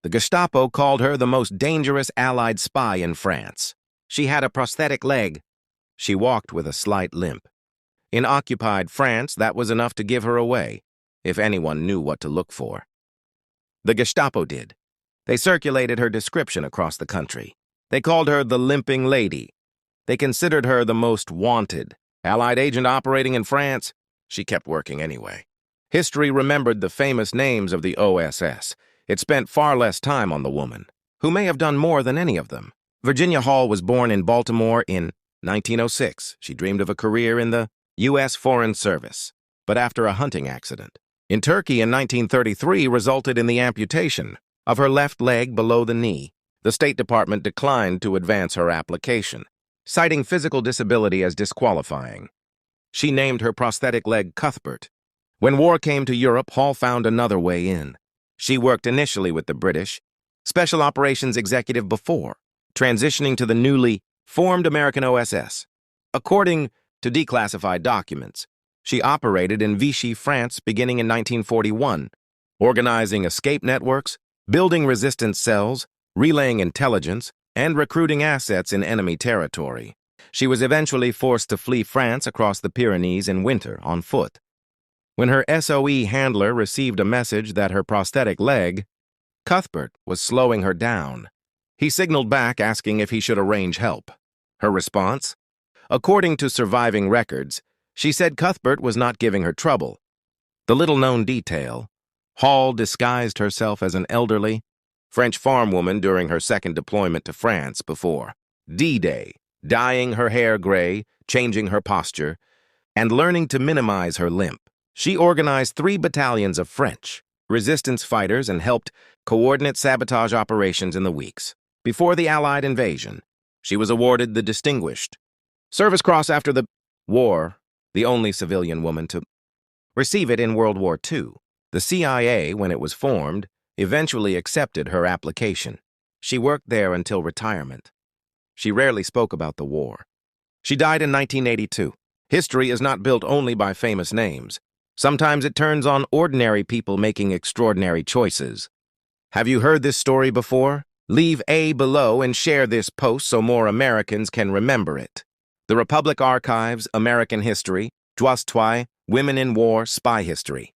The Gestapo called her the most dangerous Allied spy in France. She had a prosthetic leg. She walked with a slight limp. In occupied France, that was enough to give her away, if anyone knew what to look for. The Gestapo did. They circulated her description across the country. They called her the Limping Lady. They considered her the most wanted. Allied agent operating in France, she kept working anyway. History remembered the famous names of the OSS. It spent far less time on the woman, who may have done more than any of them. Virginia Hall was born in Baltimore in 1906. She dreamed of a career in the U.S. Foreign Service, but after a hunting accident in Turkey in 1933 resulted in the amputation of her left leg below the knee. The State Department declined to advance her application, citing physical disability as disqualifying. She named her prosthetic leg Cuthbert. When war came to Europe, Hall found another way in. She worked initially with the British Special Operations Executive before transitioning to the newly formed American OSS. According to declassified documents, she operated in Vichy, France beginning in 1941, organizing escape networks, building resistance cells, relaying intelligence, and recruiting assets in enemy territory. She was eventually forced to flee France across the Pyrenees in winter on foot. When her SOE handler received a message that her prosthetic leg, Cuthbert, was slowing her down, he signaled back asking if he should arrange help. Her response? According to surviving records, she said Cuthbert was not giving her trouble. The little-known detail, Hall disguised herself as an elderly French farm woman during her second deployment to France before D-Day, dyeing her hair gray, changing her posture, and learning to minimize her limp. She organized 3 battalions of French resistance fighters and helped coordinate sabotage operations in the weeks before the Allied invasion. She was awarded the Distinguished Service Cross after the war, the only civilian woman to receive it in World War II. The CIA, when it was formed, eventually accepted her application. She worked there until retirement. She rarely spoke about the war. She died in 1982. History is not built only by famous names. Sometimes it turns on ordinary people making extraordinary choices. Have you heard this story before? Leave A below and share this post so more Americans can remember it. The Republic Archives, American History, Dwastwai, Women in War, Spy History.